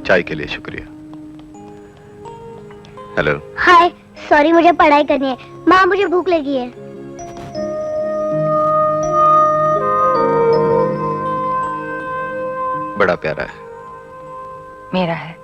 चाय के लिए शुक्रिया। हेलो। हाय, सॉरी मुझे पढ़ाई करनी है। माँ मुझे भूख लगी है। बड़ा प्यारा है। मेरा है।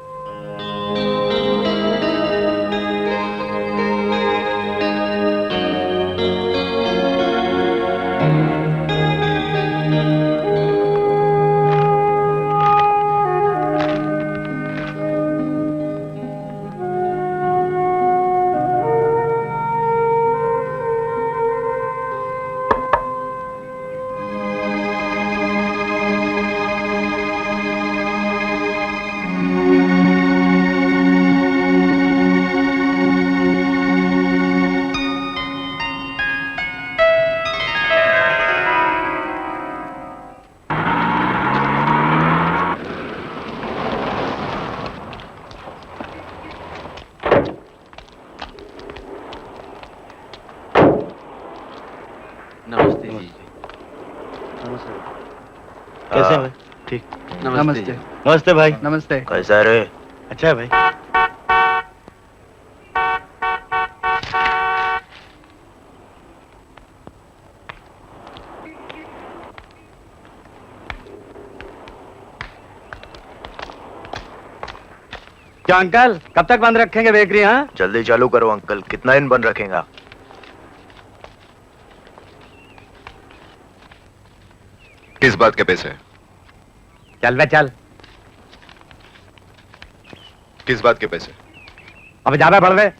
नमस्ते जी। नमस्ते। कैसे हैं भाई? ठीक। नमस्ते। नमस्ते भाई। नमस्ते। कैसा रे? अच्छा है भाई। क्या अंकल कब तक बंद रखेंगे बेकरी? हाँ जल्दी चालू करो अंकल, कितना दिन बंद रखेगा? किस बात के पैसे? चल बे चल। किस बात के पैसे? अब ज्यादा बढ़ गए।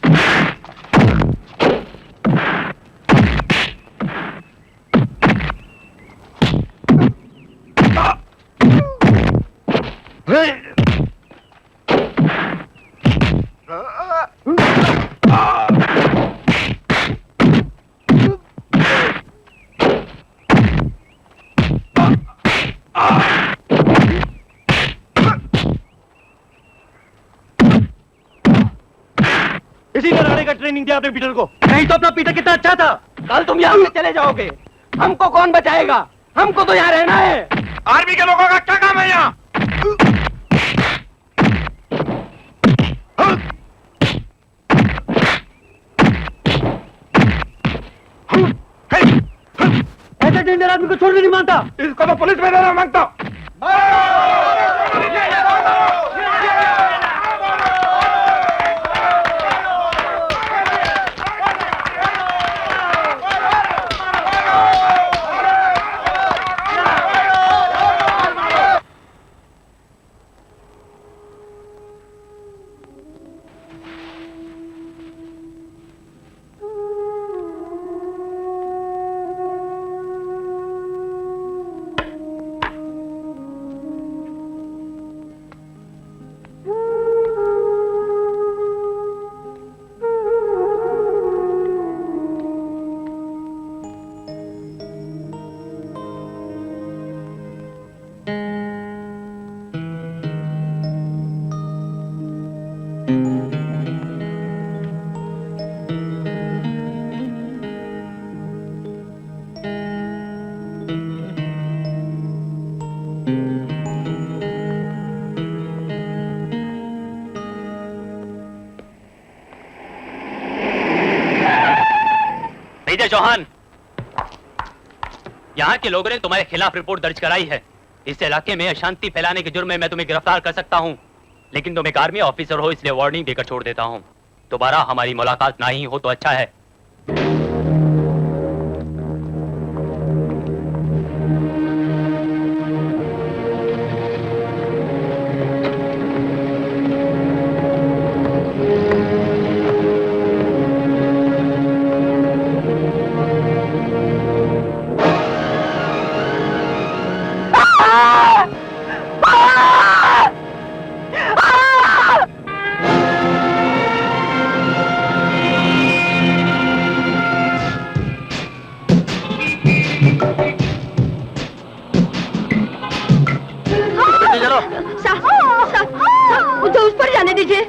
इसी लड़ाई का ट्रेनिंग दिया आपने पीटर को। नहीं तो अपना पीटर कितना अच्छा था। कल तुम यहाँ से चले जाओगे, हमको कौन बचाएगा? हमको तो यहाँ रहना है। आर्मी के लोगों का क्या काम है यहाँ? ऐसे डेंजर आदमी को छोड़ने नहीं मानता। इसको तो पुलिस में देना मांगता हूँ। चौहान, यहाँ के लोगों ने तुम्हारे खिलाफ रिपोर्ट दर्ज कराई है। इस इलाके में अशांति फैलाने के जुर्म में मैं तुम्हें गिरफ्तार कर सकता हूँ, लेकिन तुम एक आर्मी ऑफिसर हो इसलिए वार्निंग देकर छोड़ देता हूँ। दोबारा हमारी मुलाकात ना ही हो तो अच्छा है। मुझे उस पर जाने दीजिए।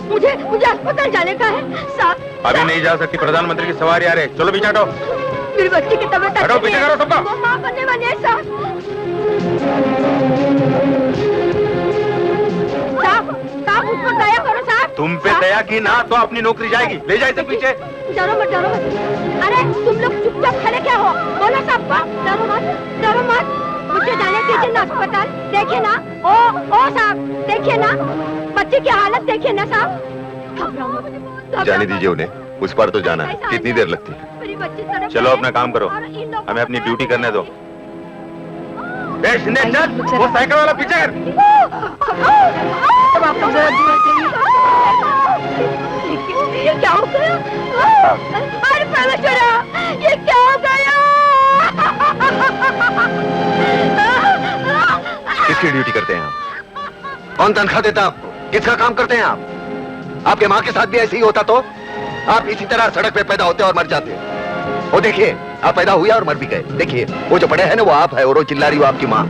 मुझे अस्पताल जाने का है साहब। अभी नहीं जा सकती, प्रधानमंत्री की सवारी आ रही है। चलो पीछे हटो। मेरी बच्ची की तबीयत हटो, पीछे करो सबका। वो मां बनने वाली है साहब। तुम पे दया की ना तो अपनी नौकरी जाएगी। ले जाए इसे पीछे। डरो मत, डरो मत। अरे तुम लोग चुपचाप खड़े क्या हो? बोलो साहब को, डरो मत, डरो मत। मुझे जाने दीजिए ना अस्पताल। देखिए ना, ओ साहब, देखिए ना, बच्चे की हालत देखिए ना साहब। घबराओ मत, घबराओ जाने मत। दीजिए उन्हें, उस पार तो जाना है। कितनी देर लगती है? मेरी बच्ची तरफ चलो है। अपना काम करो, और इन लोगों हमें अपनी को ड्यूटी करने दो। आइए, शिंदे चल, रुक जाओ। वो साइकिल वाला पीछे कर। अब आपको जरा दूर ये क्या हो गया? अरे परमेश्वरा, ये क्या हो गया? किसकी ड्यूटी करते हैं आप? कौन तनख्वाह देता है आपको? किसका काम करते हैं आप? आपके माँ के साथ भी ऐसे ही होता तो आप इसी तरह सड़क पे पैदा होते और मर जाते। वो देखिए, आप पैदा हुए और मर भी गए। देखिए, वो जो पड़े हैं ना, वो आप है, और वो चिल्ला रही हो आपकी माँ।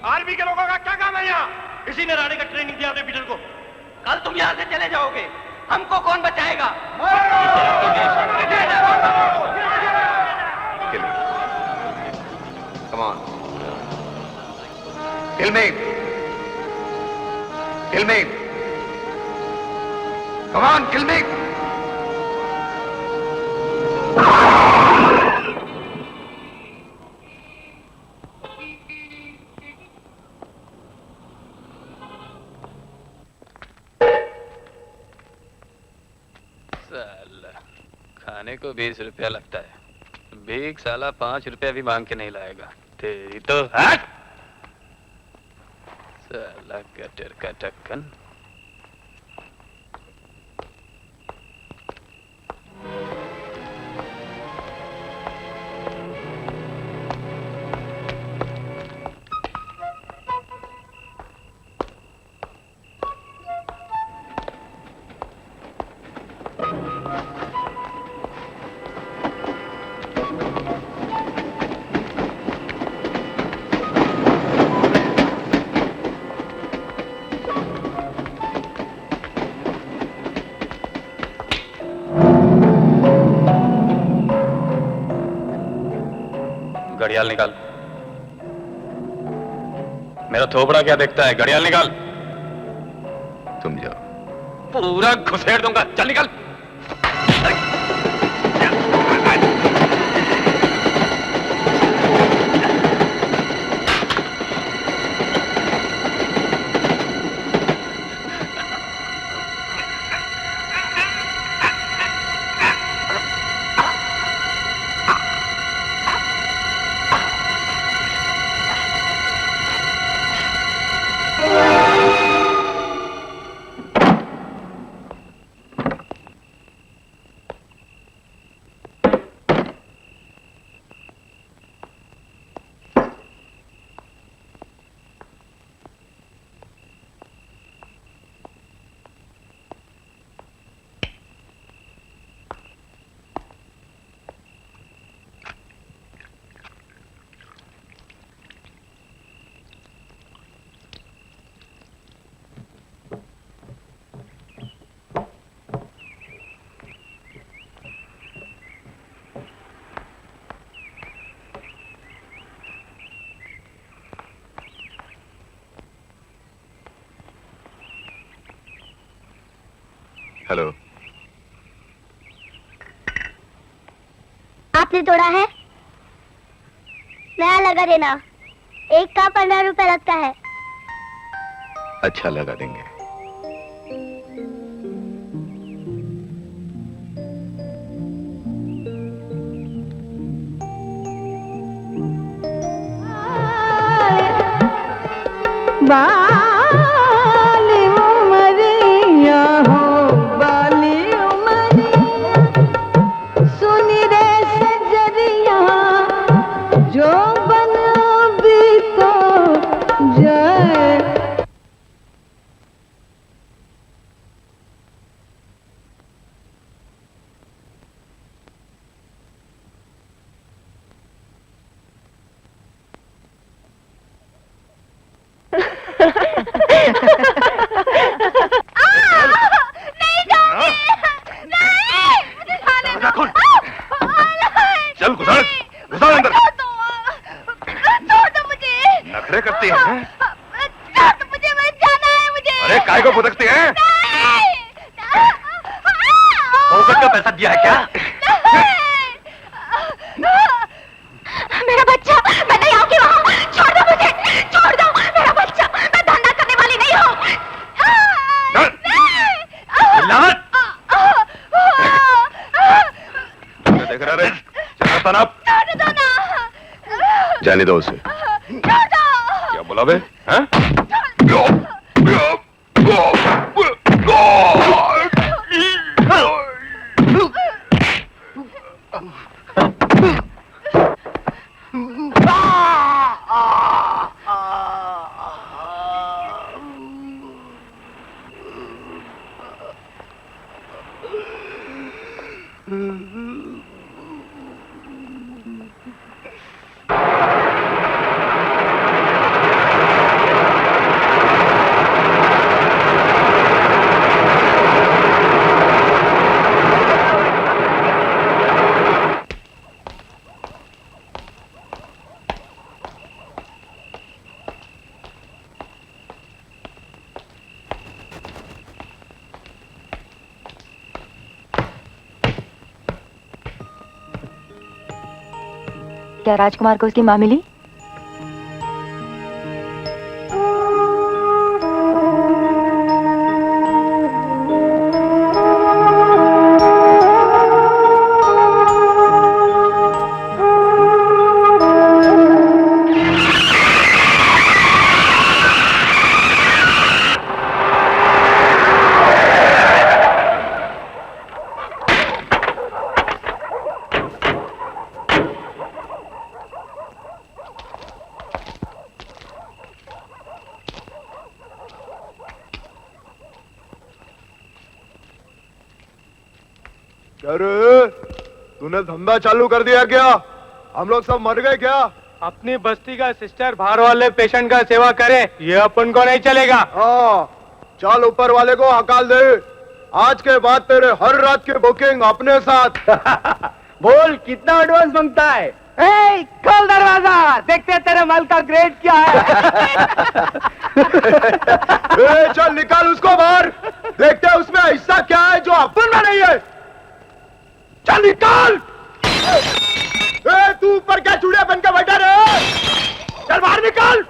आर्मी के लोगों का क्या काम है यहाँ? इसी ने राणे का ट्रेनिंग दिया अपने पीटर को। कल तुम यहाँ से चले जाओगे, हमको कौन बचाएगा? Kill me. Come on. Kill me. Kill me. Come on, kill me. साला, खाने को 20 रुपया लगता है। भीख साला 5 रुपया भी मांग के नहीं लाएगा। तेरी तो हट! साला गटर का ढक्कन। घड़ियाल निकाल। मेरा थोबड़ा क्या देखता है? घड़ियाल निकाल। तुम जाओ। पूरा घुसेड़ दूंगा। चल निकल। हेलो। आपने तोड़ा है? नया लगा देना। एक का 15 रुपए लगता है। अच्छा, लगा देंगे। बाली उमरिया हो, बाली उमरिया, सुनी रे सजरिया, जो बन भी तो जाए। नहीं जाऊंगी, नहीं, मुझे जाने दरवाजा दो। खोल। नहीं, चल घुसाड़, घुसाड़ अंदर। छोड़ दो मुझे। नखरे करती है, हैं? छोड़ दो मुझे, मैं जाना है मुझे। अरे काय को फुदकती है? फोकट का पैसा दिया है क्या? मेरा बच्चा, मैं नहीं आऊंगी वहाँ। छोड़ दो मुझे, छोड़ दो मेरा बच्चा। मैं धंधा करने वाली नहीं हूँ। लात! क्या देख रहा रे? चला तनाब। छोड़ दो ना। जाने दो उसे। छोड़ दो। क्या बोला बे? हैं? क्या राजकुमार को उसकी माँ मिली? अरे तूने धंधा चालू कर दिया क्या? हम लोग सब मर गए क्या? अपनी बस्ती का सिस्टर बाहर वाले पेशेंट का सेवा करे, ये अपन को नहीं चलेगा। हाँ, चल ऊपर वाले को हकाल दे। आज के बाद तेरे हर रात की बुकिंग अपने साथ। बोल कितना एडवांस मांगता है? ए, खोल दरवाजा, देखते हैं तेरे माल का ग्रेड क्या है। ए, चल निकाल उसको बाहर, देखते हैं उसमें हिस्सा क्या है जो अपन में नहीं है। चल निकाल। ए, तू ऊपर क्या चूड़िया बन के बैठा रहे? चल बाहर निकाल।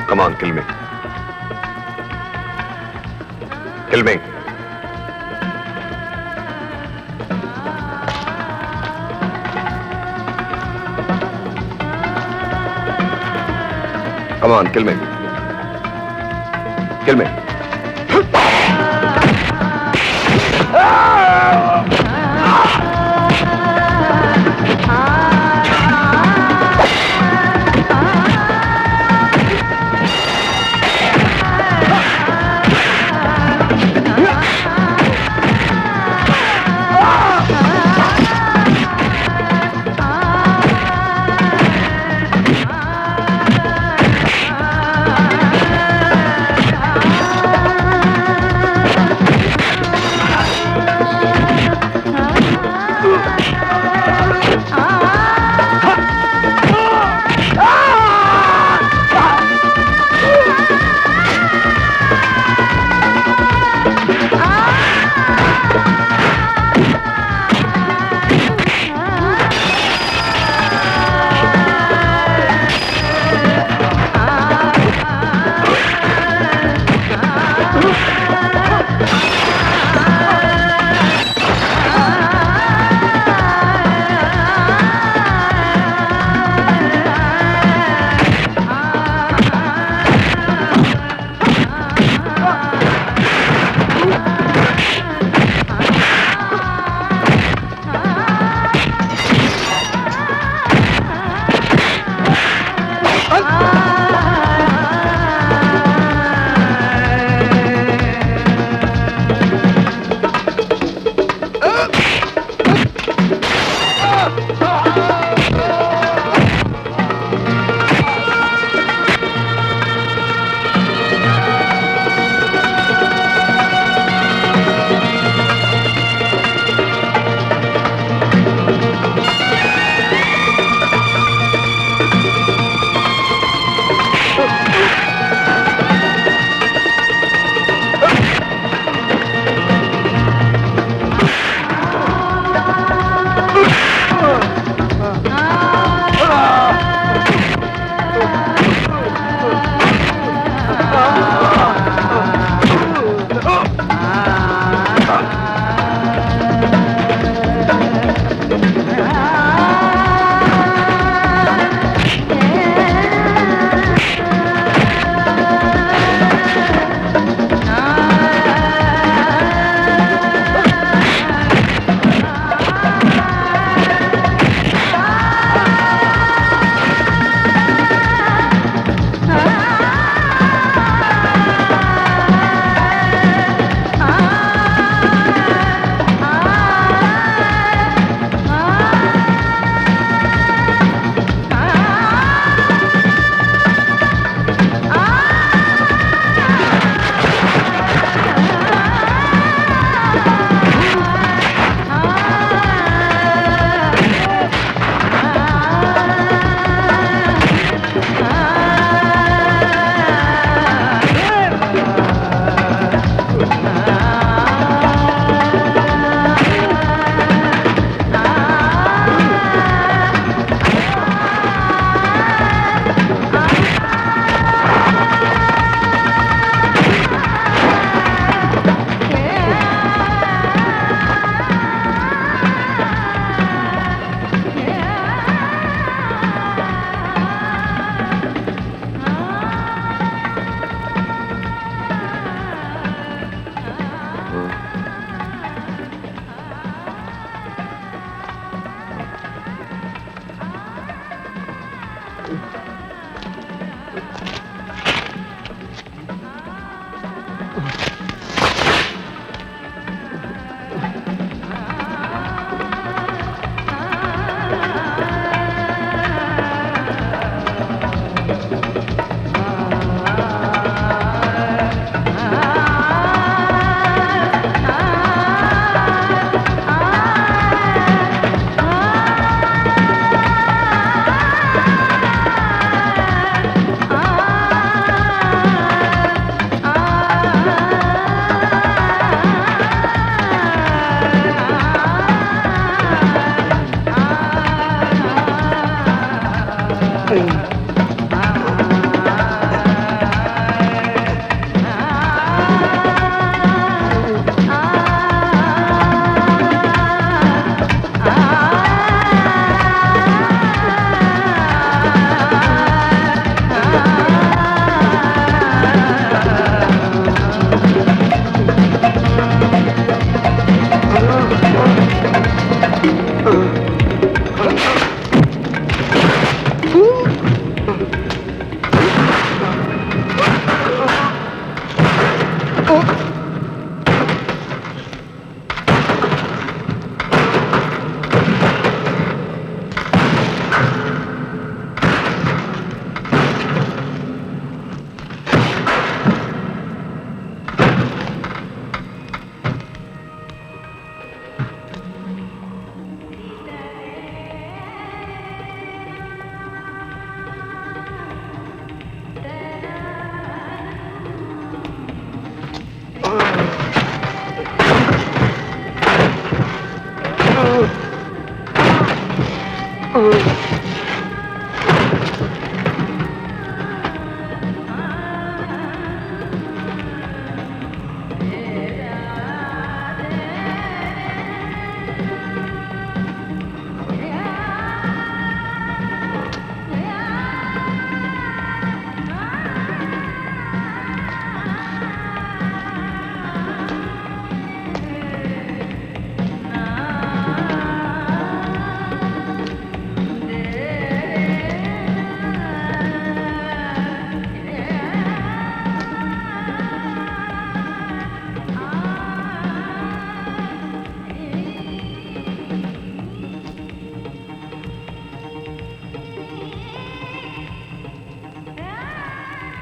Come on, kill me. Kill me. Come on, kill me. Kill me.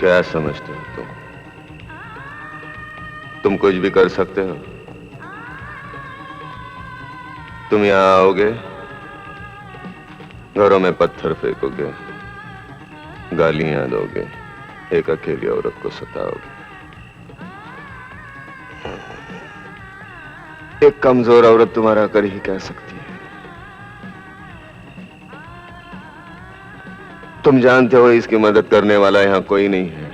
क्या समझते हो तुम कुछ भी कर सकते हो? तुम यहां आओगे, घरों में पत्थर फेंकोगे, गालियां दोगे, एक अकेली औरत को सताओगे। एक कमजोर औरत तुम्हारा कर ही कह सकती है। तुम जानते हो इसकी मदद करने वाला यहां कोई नहीं है,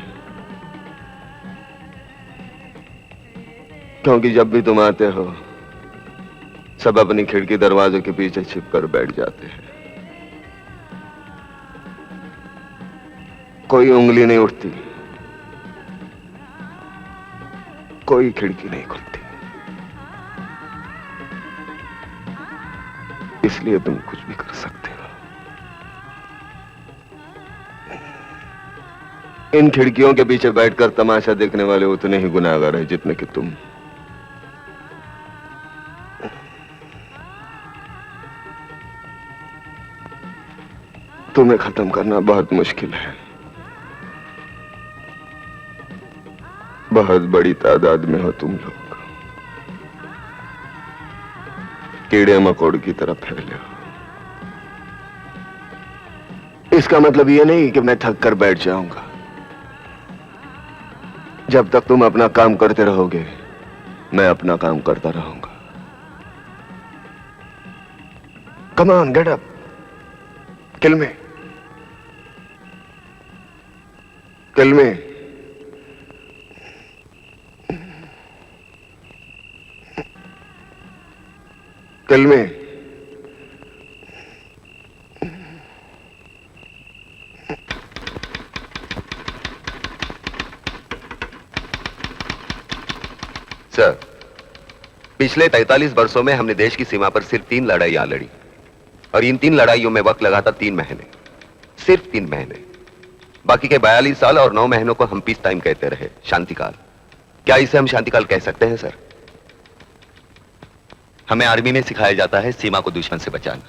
क्योंकि जब भी तुम आते हो सब अपनी खिड़की दरवाजों के पीछे छिपकर बैठ जाते हैं। कोई उंगली नहीं उठती, कोई खिड़की नहीं खुलती, इसलिए तुम कुछ भी कर सकते हो। इन खिड़कियों के पीछे बैठकर तमाशा देखने वाले उतने ही गुनाहगार हैं जितने कि तुम। तुम्हें खत्म करना बहुत मुश्किल है। बहुत बड़ी तादाद में हो तुम लोग, कीड़े मकोड़ की तरह फैले हो। इसका मतलब यह नहीं कि मैं थक कर बैठ जाऊंगा। जब तक तुम अपना काम करते रहोगे मैं अपना काम करता रहूंगा। Come on, get up, kill me, kill me. Kill me. Sir, पिछले 43 वर्षों में हमने देश की सीमा पर सिर्फ 3 लड़ाइयां लड़ी और इन 3 लड़ाइयों में वक्त लगा था 3 महीने। सिर्फ 3 महीने। बाकी के 42 साल और 9 महीनों को हम पीस टाइम कहते रहे, शांतिकाल। क्या इसे हम शांतिकाल कह सकते हैं सर? हमें आर्मी में सिखाया जाता है सीमा को दुश्मन से बचाना,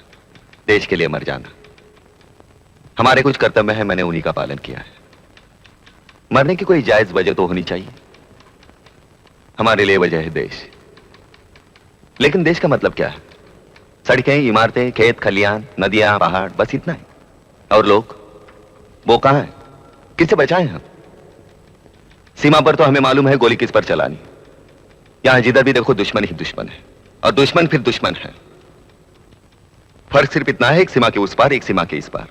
देश के लिए मर जाना। हमारे कुछ कर्तव्य हैं, मैंने उन्हीं का पालन किया है। मरने की कोई जायज वजह तो होनी चाहिए। हमारे लिए वजह है देश। लेकिन देश का मतलब क्या है? सड़कें, इमारतें, खेत खलियान, नदियां, पहाड़, बस इतना ही। और लोग, वो कहां हैं? किससे बचाएं हम? सीमा पर तो हमें मालूम है गोली किस पर चलानी। यहां जिधर भी देखो दुश्मन ही दुश्मन है, और दुश्मन फिर दुश्मन है। फर्क सिर्फ इतना है, एक सीमा के उस पार, एक सीमा के इस पार।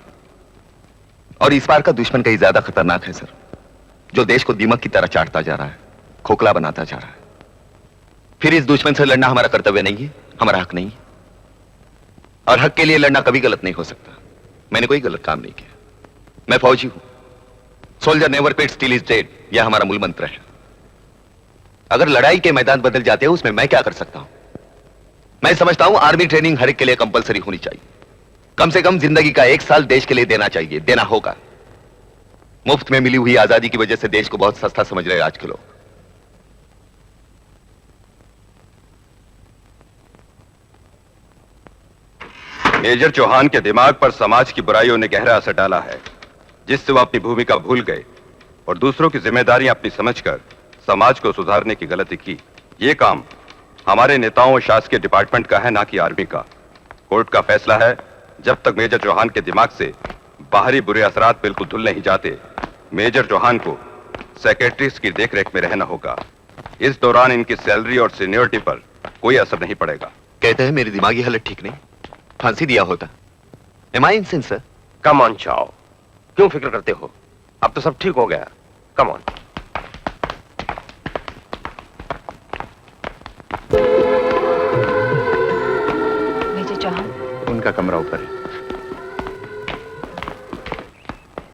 और इस पार का दुश्मन कहीं ज्यादा खतरनाक है सर, जो देश को दीमक की तरह चाटता जा रहा है, खोखला बनाता जा रहा है। फिर इस दुश्मन से लड़ना हमारा कर्तव्य नहीं है, हमारा हक नहीं है। और हक के लिए लड़ना कभी गलत नहीं हो सकता। मैंने कोई गलत काम नहीं किया। मैं फौजी हूं। Soldier never quits till is dead, यह हमारा मूल मंत्र है। अगर लड़ाई के मैदान बदल जाते हैं, उसमें मैं क्या कर सकता हूं? मैं समझता हूं आर्मी ट्रेनिंग हर एक के लिए कंपलसरी होनी चाहिए। कम से कम जिंदगी का 1 साल देश के लिए देना चाहिए, देना होगा। मुफ्त में मिली हुई आजादी की वजह से देश को बहुत सस्ता समझ रहे हैं आज के लोग। मेजर चौहान के दिमाग पर समाज की बुराइयों ने गहरा असर डाला है, जिससे वह अपनी भूमिका भूल गए और दूसरों की जिम्मेदारियां अपनी समझकर समाज को सुधारने की गलती की। ये काम हमारे नेताओं और शासकीय डिपार्टमेंट का है, ना कि आर्मी का। कोर्ट का फैसला है, जब तक मेजर चौहान के दिमाग से बाहरी बुरे असरात बिल्कुल धुल नहीं जाते, मेजर चौहान को सेक्रेटरीज की देखरेख में रहना होगा। इस दौरान इनकी सैलरी और सीनियरिटी पर कोई असर नहीं पड़ेगा। कहते हैं मेरी दिमागी हालत ठीक नहीं, फांसी दिया होता। Am I insane, sir? Come on चाओ, क्यों फिक्र करते हो? अब तो सब ठीक हो गया। Come on. मेजर चौहान, उनका कमरा ऊपर है।